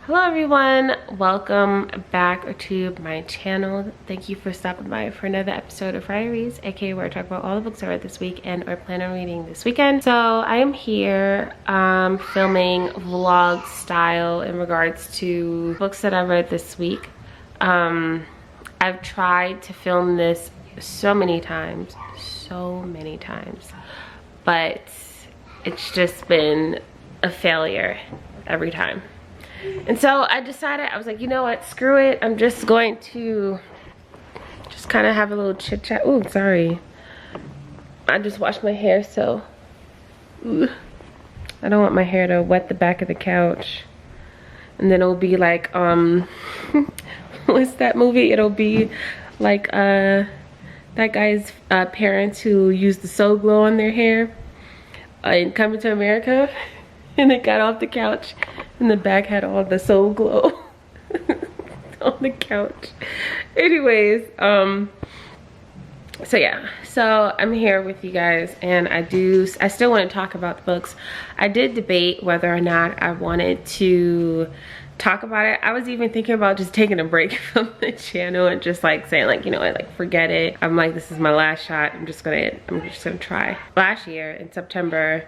Hello everyone, welcome back to my channel. Thank you for stopping by for another episode of Friday Reads, aka where I talk about all the books I read this week and or plan on reading this weekend. So I am here filming vlog style in regards to books that I read this week. I've tried to film this so many times, but it's just been a failure every time. And so I decided, I was like, you know what, screw it. I'm just going to just kind of have a little chit chat. Ooh, sorry. I just washed my hair, so I don't want my hair to wet the back of the couch. And then it'll be like, what's that movie? It'll be like that guy's parents who used the Soul Glow on their hair in Coming to America. And they got off the couch and the back had all the Soul Glow on the couch. Anyways, so yeah, so I'm here with you guys, and I still want to talk about the books. I did debate whether or not I wanted to talk about it. I was even thinking about just taking a break from the channel and just like saying, like, you know what, like forget it. I'm like, this is my last shot. I'm just gonna try. Last year in September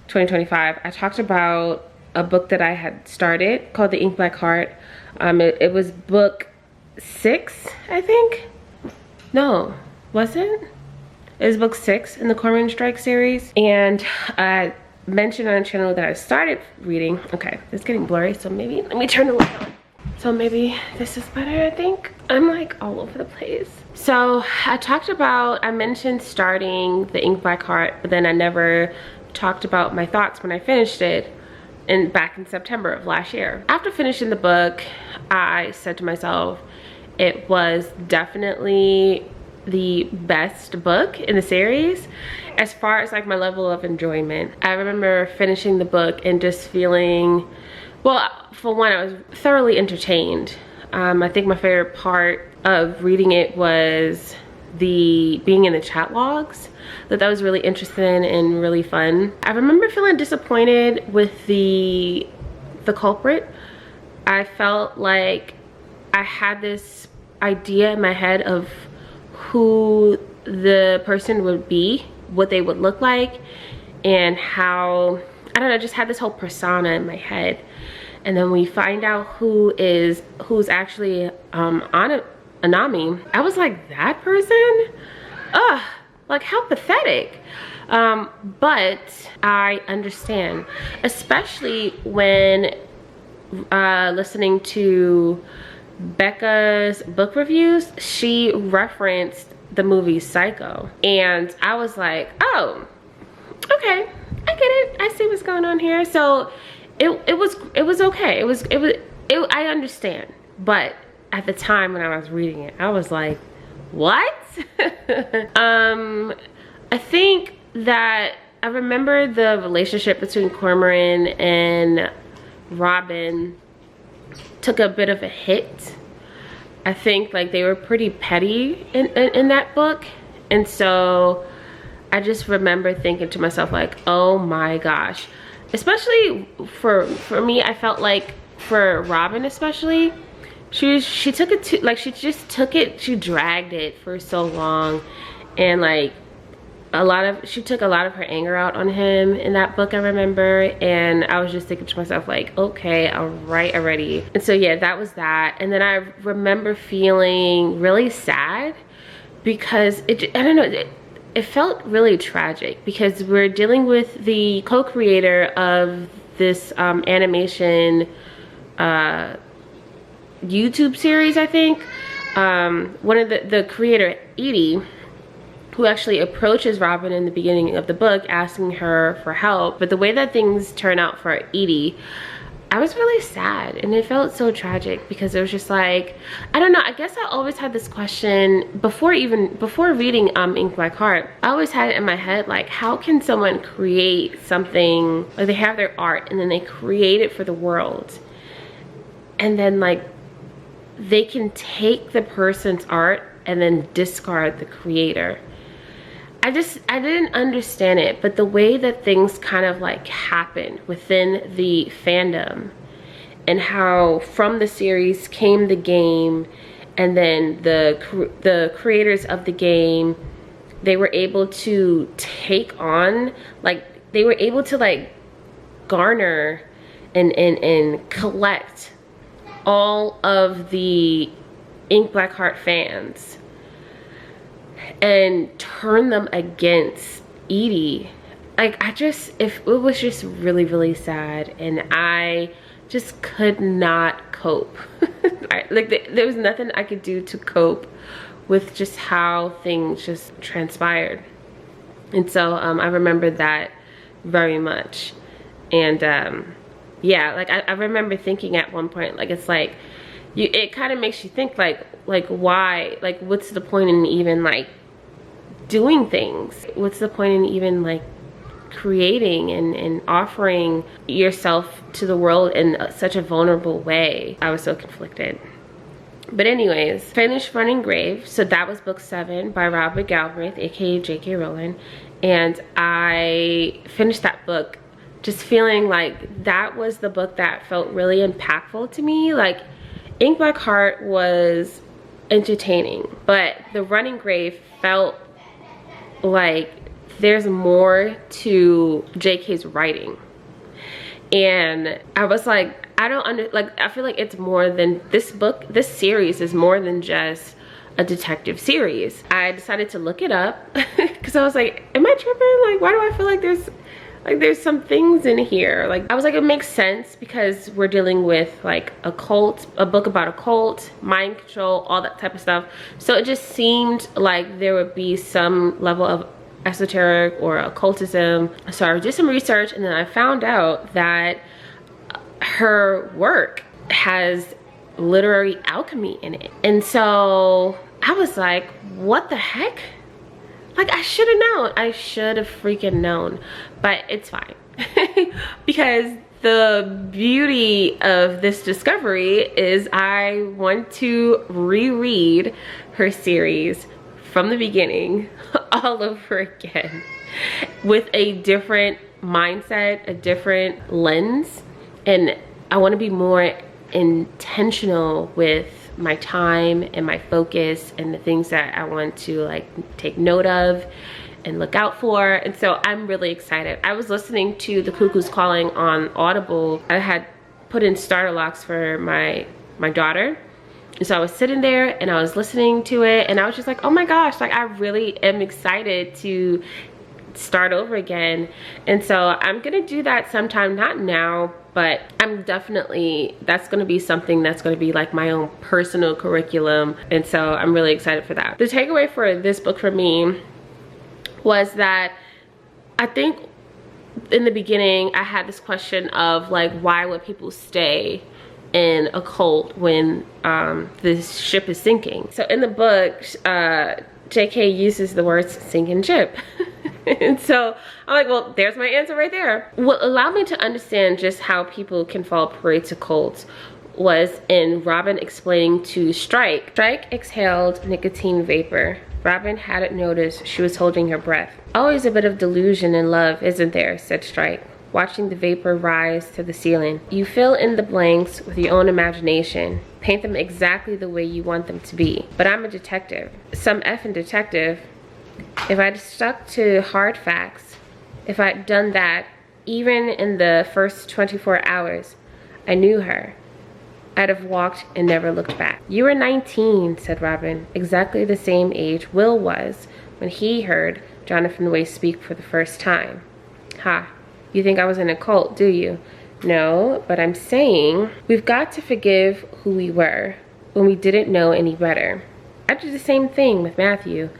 2025, I talked about a book that I had started called The Ink Black Heart. It was book 6, I think. No, was it? It was book 6 in the Cormoran Strike series. And I mentioned on the channel that I started reading. Okay, it's getting blurry, so maybe let me turn the light on. So maybe this is better, I think. I'm like all over the place. So I mentioned starting The Ink Black Heart, but then I never talked about my thoughts when I finished it back in September of last year. After finishing the book, I said to myself, it was definitely the best book in the series as far as like my level of enjoyment. I remember finishing the book and just feeling, well, for one, I was thoroughly entertained. I think my favorite part of reading it was being in the chat logs. That was really interesting and really fun. I remember feeling disappointed with the culprit. I felt like I had this idea in my head of who the person would be, what they would look like, and how, I don't know, just had this whole persona in my head. And then we find out who's actually Anami. I was like, that person? Ugh, like how pathetic. But I understand, especially when listening to Becca's book reviews. She referenced the movie Psycho, and I was like, oh, okay, I get it. I see what's going on here. So it was okay. I understand, but at the time when I was reading it, I was like, what? I think that I remember the relationship between Cormoran and Robin took a bit of a hit. I think like they were pretty petty in that book. And so I just remember thinking to myself like, oh my gosh. Especially for me, I felt like for Robin especially, she took it to, like, she dragged it for so long, and like she took a lot of her anger out on him in that book, I remember. And I was just thinking to myself like, okay, all right already. And so yeah, that was that. And then I remember feeling really sad because I don't know, it felt really tragic because we're dealing with the co-creator of this animation YouTube series, I think. One of the creator, Edie, who actually approaches Robin in the beginning of the book asking her for help. But the way that things turn out for Edie, I was really sad, and it felt so tragic because it was just like, I don't know, I guess I always had this question before reading Ink Black Heart. I always had it in my head like, how can someone create something, like they have their art and then they create it for the world, and then like they can take the person's art and then discard the creator. I didn't understand it, but the way that things kind of like happen within the fandom and how from the series came the game, and then the creators of the game, they were able to take on, like, they were able to like garner and collect all of the Ink Blackheart fans and turn them against Edie. Like, it was just really, really sad, and I just could not cope. There was nothing I could do to cope with just how things just transpired. And so I remember that very much. And yeah, like I remember thinking at one point, like, it's like, it kind of makes you think, like why, like, what's the point in even like doing things? What's the point in even like creating and offering yourself to the world in such a vulnerable way? I was so conflicted. But anyways, finished Running Grave. So that was book 7 by Robert Galbraith, aka J.K. Rowling. And I finished that book just feeling like that was the book that felt really impactful to me. Like, Ink Blackheart was entertaining, but the Running Grave felt like there's more to JK's writing. And I was like, I feel like it's more than this book. This series is more than just a detective series. I decided to look it up because I was like, am I tripping? Like, why do I feel like there's some things in here? Like, I was like, it makes sense because we're dealing with like a cult, a book about a cult, mind control, all that type of stuff. So it just seemed like there would be some level of esoteric or occultism. So I did some research, and then I found out that her work has literary alchemy in it. And so I was like, what the heck? Like, I should have known. I should have freaking known. But it's fine. Because the beauty of this discovery is I want to reread her series from the beginning all over again with a different mindset, a different lens. And I want to be more intentional with my time and my focus and the things that I want to like take note of and look out for. And so I'm really excited. I was listening to The Cuckoo's Calling on Audible. I had put in starter locks for my daughter. And so I was sitting there and I was listening to it, and I was just like, oh my gosh, like, I really am excited to start over again. And so I'm gonna do that sometime, not now, but I'm definitely, that's gonna be something that's gonna be like my own personal curriculum. And so I'm really excited for that. The takeaway for this book for me was that I think in the beginning I had this question of like, why would people stay in a cult when this ship is sinking? So in the book, JK uses the words sinking ship. And so I'm like, well, there's my answer right there. What allowed me to understand just how people can fall prey to cults was in Robin explaining to Strike. Strike exhaled nicotine vapor. Robin hadn't noticed she was holding her breath. Always a bit of delusion in love, isn't there? Said Strike, watching the vapor rise to the ceiling. You fill in the blanks with your own imagination. Paint them exactly the way you want them to be. But I'm a detective. Some effing detective. If I'd stuck to hard facts, if I'd done that, even in the first 24 hours, I knew her. I'd have walked and never looked back. You were 19, said Robin, exactly the same age Will was when he heard Jonathan Way speak for the first time. Ha, you think I was in a cult, do you? No, but I'm saying we've got to forgive who we were when we didn't know any better. I did the same thing with Matthew.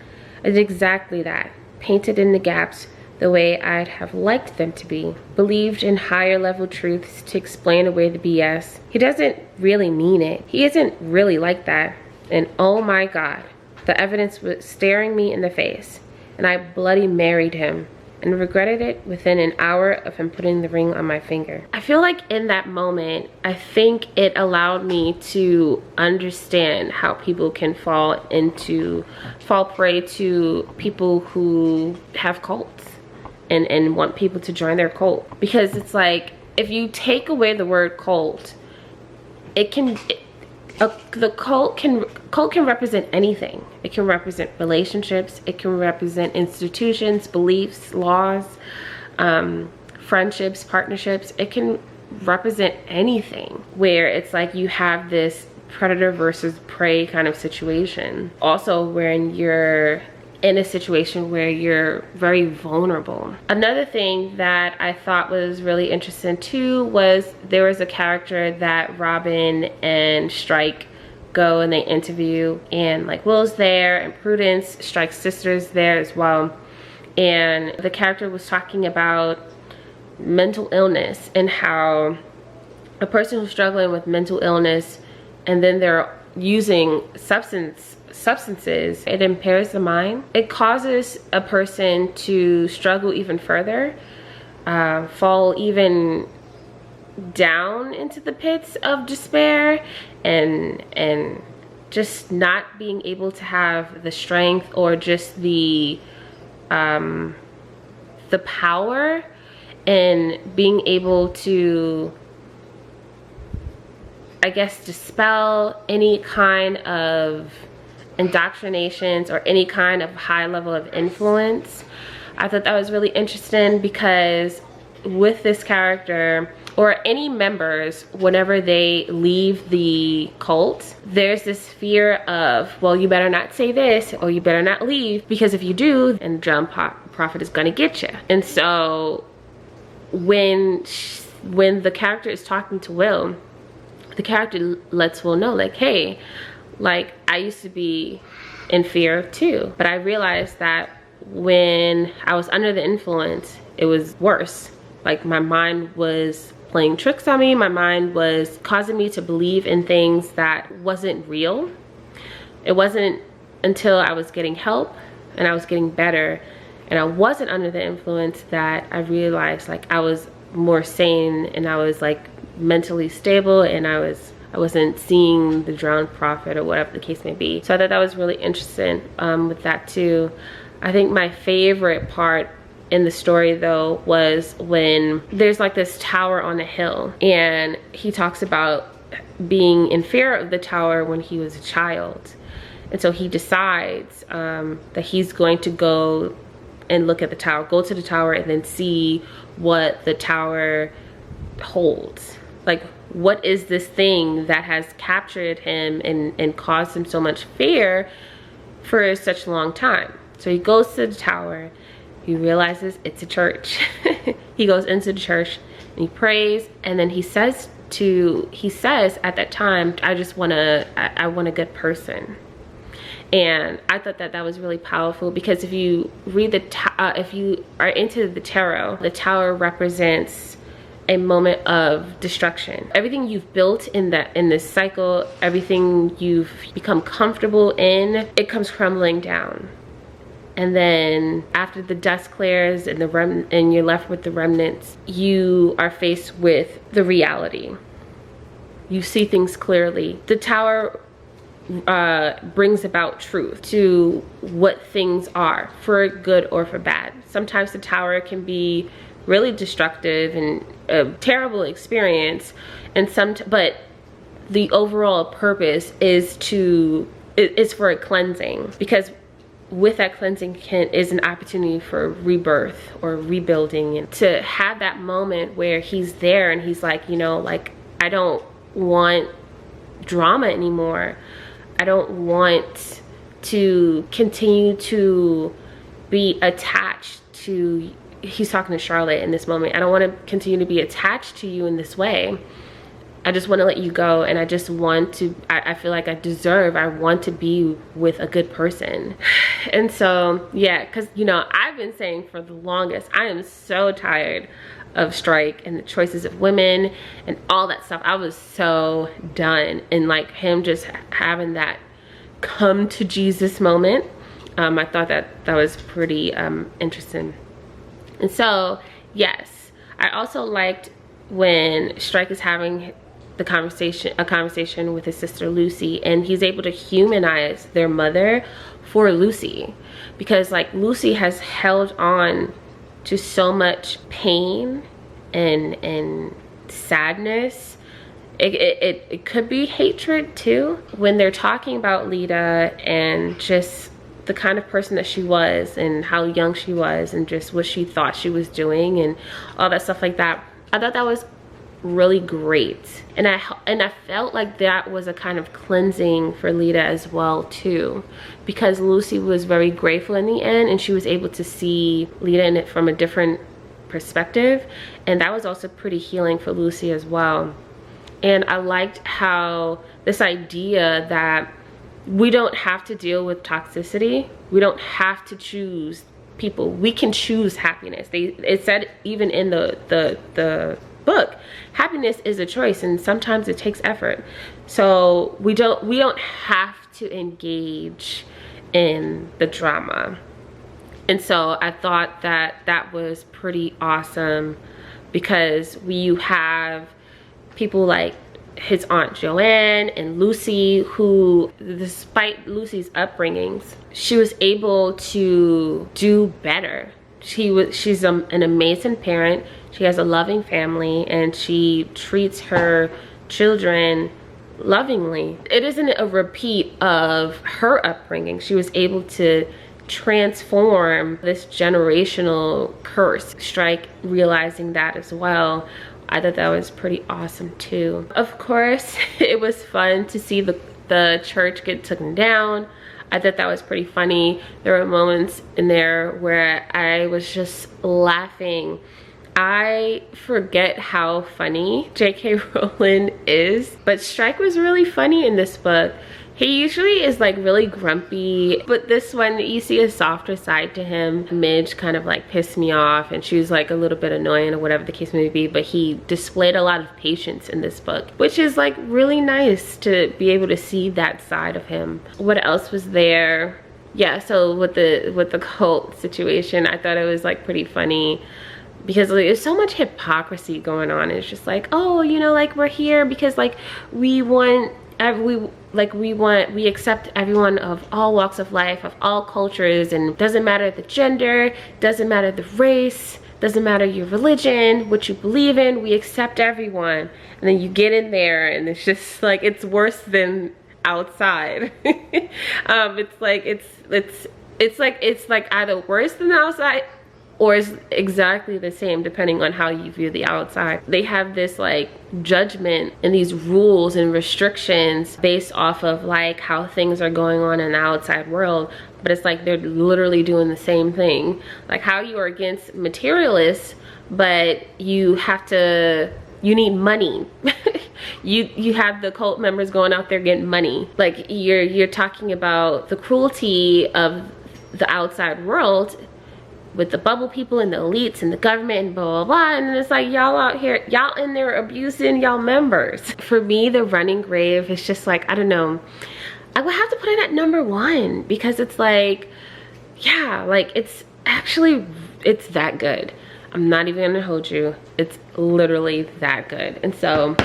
I did exactly that. Painted in the gaps the way I'd have liked them to be. Believed in higher level truths to explain away the BS. He doesn't really mean it. He isn't really like that. And oh my God, the evidence was staring me in the face. And I bloody married him and regretted it within an hour of him putting the ring on my finger. I feel like in that moment, I think it allowed me to understand how people can fall prey to people who have cults and want people to join their cult. Because it's like, if you take away the word cult the cult can represent anything. It can represent relationships, it can represent institutions, beliefs, laws, friendships, partnerships. It can represent anything where it's like you have this predator versus prey kind of situation. Also, when you're in a situation where you're very vulnerable. Another thing that I thought was really interesting too was there was a character that Robin and Strike go and they interview, and like Will's there and Prudence, Strike's sister's there as well, and the character was talking about mental illness and how a person who's struggling with mental illness and then they're using substances, it impairs the mind. It causes a person to struggle even further, fall even down into the pits of despair, and just not being able to have the strength or just the power and being able to, I guess, dispel any kind of indoctrinations or any kind of high level of influence. I thought that was really interesting because with this character, or any members, whenever they leave the cult, there's this fear of, well, you better not say this or you better not leave, because if you do, and John Prophet is gonna get you. And so when the character is talking to Will, the character lets Will know, like, hey, like, I used to be in fear too, but I realized that when I was under the influence, it was worse. Like, my mind was playing tricks on me. My mind was causing me to believe in things that wasn't real. It wasn't until I was getting help and I was getting better and I wasn't under the influence that I realized, like, I was more sane and I was like mentally stable, and I wasn't seeing the drowned prophet or whatever the case may be. So I thought that was really interesting with that too. I think my favorite part in the story though was when there's like this tower on a hill, and he talks about being in fear of the tower when he was a child. And so he decides that he's going to go and look at the tower, go to the tower and then see what the tower holds. Like, what is this thing that has captured him and caused him so much fear for such a long time? So he goes to the tower, he realizes it's a church. He goes into the church and he prays, and then he says at that time, I want a good person. And I thought that was really powerful, because if you read if you are into the tarot, the tower represents a moment of destruction. Everything you've built in this cycle, everything you've become comfortable in, it comes crumbling down. And then after the dust clears and and you're left with the remnants, you are faced with the reality. You see things clearly. The tower brings about truth to what things are, for good or for bad. Sometimes the tower can be really destructive and a terrible experience, and but the overall purpose is for a cleansing, because with that cleansing is an opportunity for rebirth or rebuilding. And to have that moment where he's there and he's like, you know, like, I don't want drama anymore. I don't want to continue to be attached to, he's talking to Charlotte in this moment, I don't want to continue to be attached to you in this way. I just want to let you go, and I just want to, I feel like I want to be with a good person. And so, yeah, because, you know, I've been saying for the longest, I am so tired of Strike and the choices of women and all that stuff. I was so done. And like him just having that come to Jesus moment, I thought that was pretty interesting. And so, yes, I also liked when Strike is having a conversation with his sister Lucy, and he's able to humanize their mother for Lucy, because like Lucy has held on to so much pain and sadness it could be hatred too, when they're talking about Lidija and just the kind of person that she was and how young she was and just what she thought she was doing and all that stuff like that. I thought that was really great, and I felt like that was a kind of cleansing for Lidija as well too, because Lucy was very grateful in the end and she was able to see Lidija in it from a different perspective, and that was also pretty healing for Lucy as well. And I liked how this idea that we don't have to deal with toxicity, we don't have to choose people, we can choose happiness. It said even in the book, happiness is a choice, and sometimes it takes effort. So we don't have to engage in the drama. And so I thought that was pretty awesome, because you have people like his Aunt Joanne and Lucy, who, despite Lucy's upbringings, she was able to do better. She's an amazing parent. She has a loving family, and she treats her children lovingly. It isn't a repeat of her upbringing. She was able to transform this generational curse. Strike realizing that as well. I thought that was pretty awesome too. Of course, it was fun to see the church get taken down. I thought that was pretty funny. There were moments in there where I was just laughing. I forget how funny J.K. Rowling is, but Strike was really funny in this book. He usually is like really grumpy, but this one you see a softer side to him. Midge kind of like pissed me off, and she was like a little bit annoying or whatever the case may be, but he displayed a lot of patience in this book, which is like really nice to be able to see that side of him. What else was there? Yeah, so with the cult situation, I thought it was like pretty funny, because like, there's so much hypocrisy going on. It's just like, oh, you know, like we're here because like we accept everyone of all walks of life, of all cultures, and doesn't matter the gender, doesn't matter the race, doesn't matter your religion, what you believe in, we accept everyone. And then you get in there and it's just like, it's worse than outside. It's like either worse than the outside or is exactly the same depending on how you view the outside. They have this like judgment and these rules and restrictions based off of like how things are going on in the outside world, but it's like they're literally doing the same thing. Like how you are against materialists, but you need money. you have the cult members going out there getting money. Like you're talking about the cruelty of the outside world with the bubble people and the elites and the government and blah, blah, blah. And it's like, y'all out here, y'all in there abusing y'all members. For me, the running grave is just like, I don't know. I would have to put it at #1, because it's like, yeah, like it's that good. I'm not even gonna hold you. It's literally that good. And so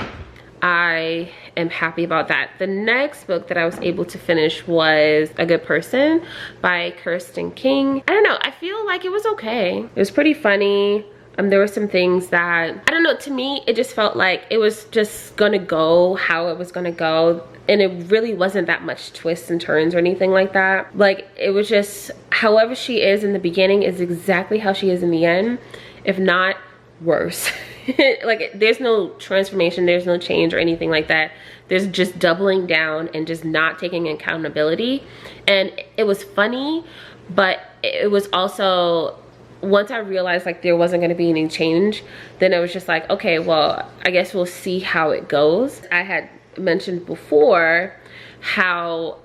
I am happy about that. The next book that I was able to finish was A Good Person by Kirsten King. I don't know, I feel like it was okay. It was pretty funny. There were some things that, I don't know, to me, it just felt like it was just gonna go how it was gonna go. And it really wasn't that much twists and turns or anything like that. Like, it was just, however she is in the beginning is exactly how she is in the end, if not worse. Like, there's no transformation, there's no change or anything like that. There's just doubling down and just not taking accountability. And it was funny, but it was also, once I realized like there wasn't going to be any change, then it was just like, okay, well, I guess we'll see how it goes. I had mentioned before how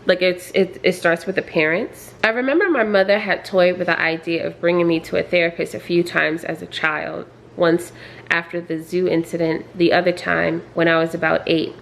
like it starts with the parents. I remember my mother had toyed with the idea of bringing me to a therapist a few times as a child. Once after the zoo incident, the other time when I was about 8.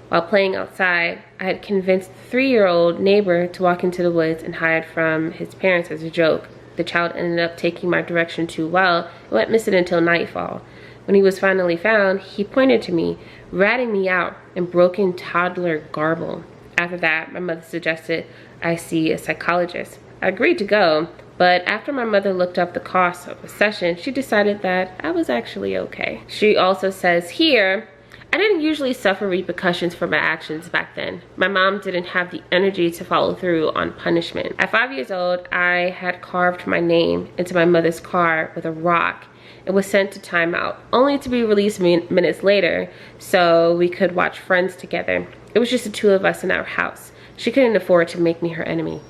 While playing outside, I had convinced the 3-year-old neighbor to walk into the woods and hide from his parents as a joke. The child ended up taking my direction too well and went missing until nightfall. When he was finally found, he pointed to me, ratting me out in broken toddler garble. After that, my mother suggested I see a psychologist. I agreed to go, but after my mother looked up the cost of a session, she decided that I was actually okay. She also says here, I didn't usually suffer repercussions for my actions back then. My mom didn't have the energy to follow through on punishment. At 5 years old, I had carved my name into my mother's car with a rock and was sent to timeout, only to be released minutes later so we could watch Friends together. It was just the two of us in our house. She couldn't afford to make me her enemy.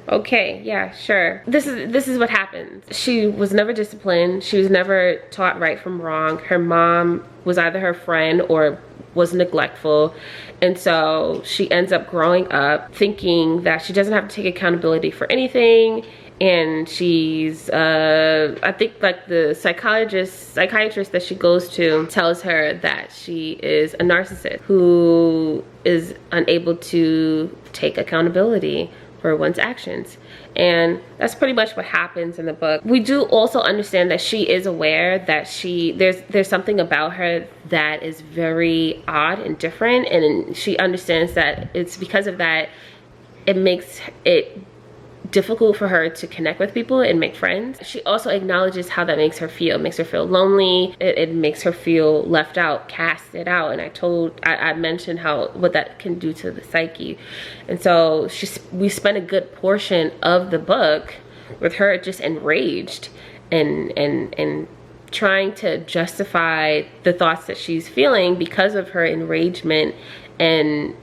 Okay, yeah, sure. This is what happens. She was never disciplined. She was never taught right from wrong. Her mom was either her friend or was neglectful. And so she ends up growing up thinking that she doesn't have to take accountability for anything. And she's, I think like the psychiatrist that she goes to tells her that she is a narcissist who is unable to take accountability for one's actions. And that's pretty much what happens in the book. We do also understand that she is aware that there's something about her that is very odd and different, and she understands that it's because of that it makes it difficult for her to connect with people and make friends. She also acknowledges how that makes her feel. It makes her feel lonely. It makes her feel left out, casted out. And I mentioned what that can do to the psyche. And so we spent a good portion of the book with her just enraged and trying to justify the thoughts that she's feeling because of her enragement and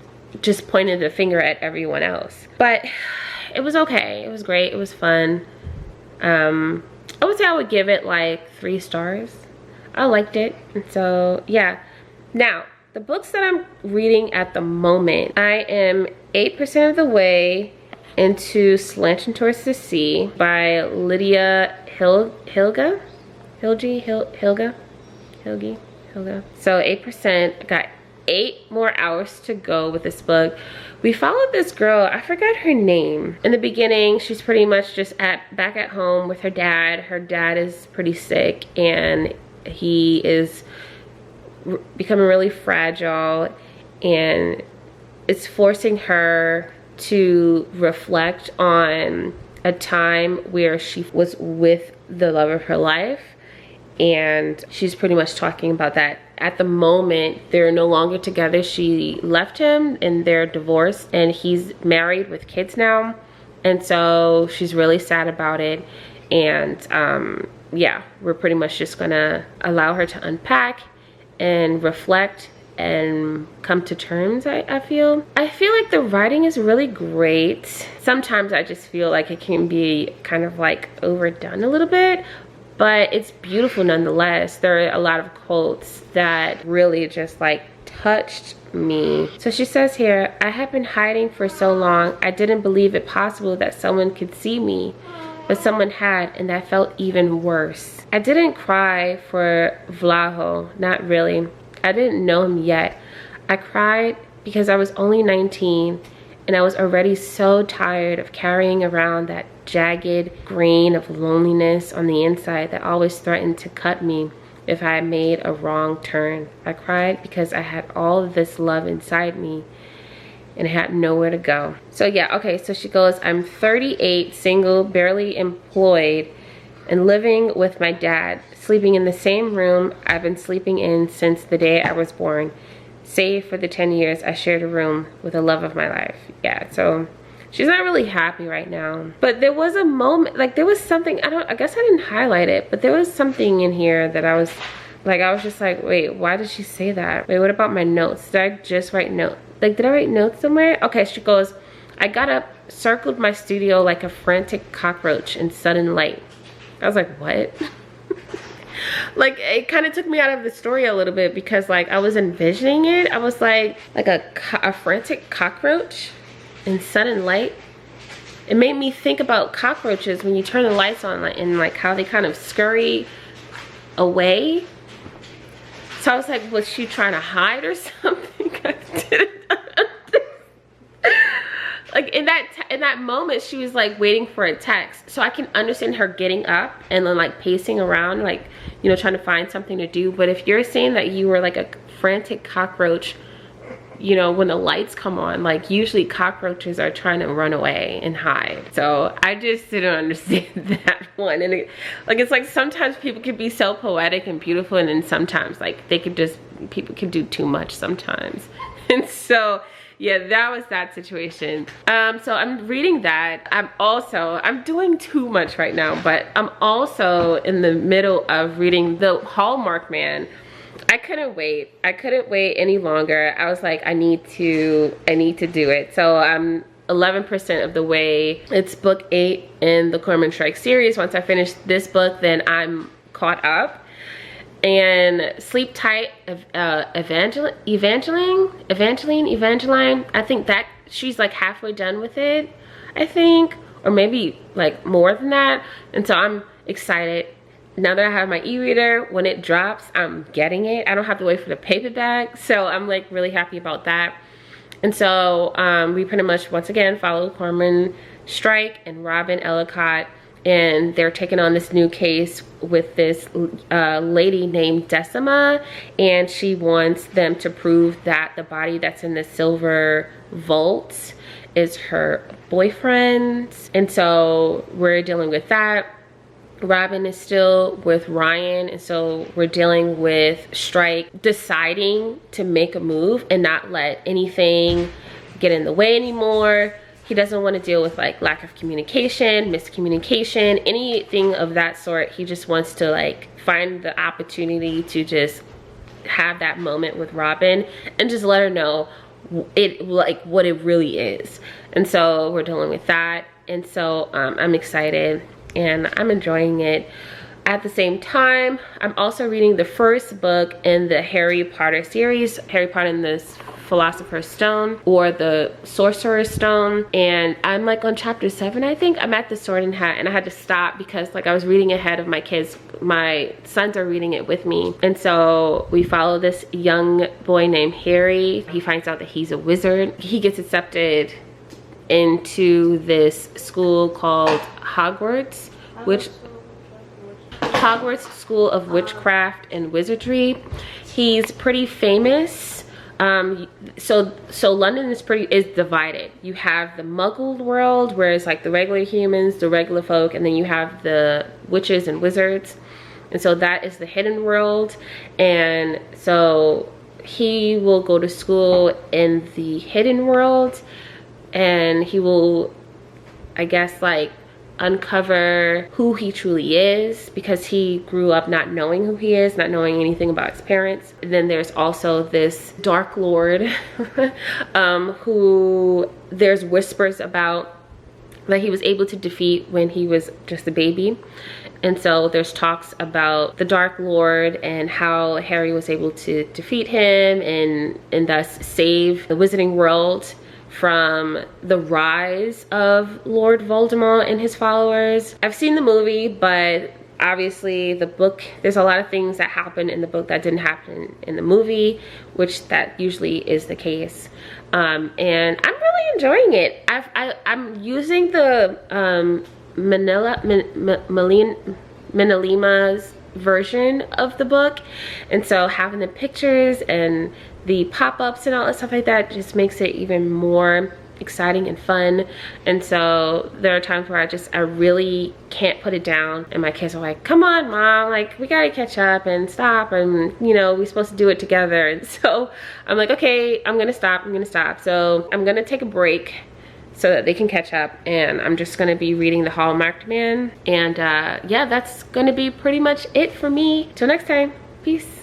just pointing the finger at everyone else. But it was okay. It was great. It was fun. I would say I would give it like 3 stars. I liked it. And so yeah. Now, the books that I'm reading at the moment, I am 8% of the way into Slanting Towards the Sea by Lidija Hilje. So 8%. I got 8 more hours to go with this book. We followed this girl, I forgot her name. In the beginning, she's pretty much just back at home with her dad. Her dad is pretty sick and he is becoming really fragile, and it's forcing her to reflect on a time where she was with the love of her life. And she's pretty much talking about that. At the moment, they're no longer together. She left him and they're divorced, and he's married with kids now. And so she's really sad about it. And yeah, we're pretty much just gonna allow her to unpack and reflect and come to terms. I feel like the writing is really great. Sometimes I just feel like it can be kind of like overdone a little bit, but it's beautiful nonetheless. There are a lot of quotes that really just like touched me. So she says here, I have been hiding for so long, I didn't believe it possible that someone could see me, but someone had, and that felt even worse. I didn't cry for Vlaho, not really. I didn't know him yet. I cried because I was only 19 and I was already so tired of carrying around that jagged grain of loneliness on the inside that always threatened to cut me if I made a wrong turn. I cried because I had all of this love inside me and I had nowhere to go. So yeah, okay, so she goes, I'm 38, single, barely employed, and living with my dad, sleeping in the same room I've been sleeping in since the day I was born, save for the 10 years I shared a room with the love of my life. Yeah, so she's not really happy right now. But there was a moment, like there was something, I guess I didn't highlight it, but there was something in here that I was just like, wait, why did she say that? Wait, what about my notes? Did I just write notes? Like, did I write notes somewhere? Okay, she goes, I got up, circled my studio like a frantic cockroach in sudden light. I was like, what? Like, it kind of took me out of the story a little bit because like I was envisioning it. I was like a frantic cockroach in sudden light. It made me think about cockroaches when you turn the lights on, like, and like how they kind of scurry away. So I was like, was she trying to hide or something? I didn't like in that moment, she was like waiting for a text. So I can understand her getting up and then like pacing around, like, you know, trying to find something to do. But if you're saying that you were like a frantic cockroach, you know, when the lights come on, like usually cockroaches are trying to run away and hide. So I just didn't understand that one. And it's like sometimes people can be so poetic and beautiful, and then sometimes like people can do too much sometimes. And so yeah, that was that situation. So I'm reading that. I'm doing too much right now, but I'm also in the middle of reading the Hallmarked Man. I couldn't wait any longer. I was like, I need to do it. So I'm 11% of the way. It's book 8 in the Cormoran Strike series. Once I finish this book, then I'm caught up. And Sleep Tight, Evangeline, I think that she's like halfway done with it, I think, or maybe like more than that. And so I'm excited. Now that I have my e-reader, when it drops, I'm getting it. I don't have to wait for the paperback. So I'm like really happy about that. And so we pretty much once again follow Cormoran Strike and Robin Ellicott, and they're taking on this new case with this lady named Decima, and she wants them to prove that the body that's in the silver vault is her boyfriend's. And so we're dealing with that. Robin is still with Ryan, and so we're dealing with Strike deciding to make a move and not let anything get in the way anymore. He doesn't want to deal with like lack of communication, miscommunication, anything of that sort. He just wants to like find the opportunity to just have that moment with Robin and just let her know it, like what it really is. And so we're dealing with that. And so I'm excited and I'm enjoying it. At the same time, I'm also reading the first book in the Harry Potter series, Harry Potter and the Philosopher's Stone, or the Sorcerer's Stone. And I'm like on chapter 7, I think. I'm at the Sword and Hat, and I had to stop because like I was reading ahead of my kids. My sons are reading it with me. And so we follow this young boy named Harry. He finds out that he's a wizard. He gets accepted into this school called Hogwarts, Hogwarts School of Witchcraft and Wizardry. He's pretty famous. So London is divided. You have the Muggle world, where it's like the regular humans, the regular folk, and then you have the witches and wizards. And so that is the hidden world. And so he will go to school in the hidden world, and he will, I guess, like uncover who he truly is, because he grew up not knowing who he is, not knowing anything about his parents. And then there's also this Dark Lord who there's whispers about that he was able to defeat when he was just a baby. And so there's talks about the Dark Lord and how Harry was able to defeat him and thus save the Wizarding World from the rise of Lord Voldemort and his followers. I've seen the movie, but obviously the book, there's a lot of things that happen in the book that didn't happen in the movie, which that usually is the case. And I'm really enjoying it. I'm using the Manilima's version of the book, and so having the pictures and the pop-ups and all that stuff like that just makes it even more exciting and fun. And so there are times where I really can't put it down, and my kids are like, come on mom, like we gotta catch up and stop, and you know we're supposed to do it together. And so I'm like, okay, I'm gonna stop. So I'm gonna take a break so that they can catch up, and I'm just gonna be reading the Hallmarked Man. And yeah, that's gonna be pretty much it for me. Till next time, peace.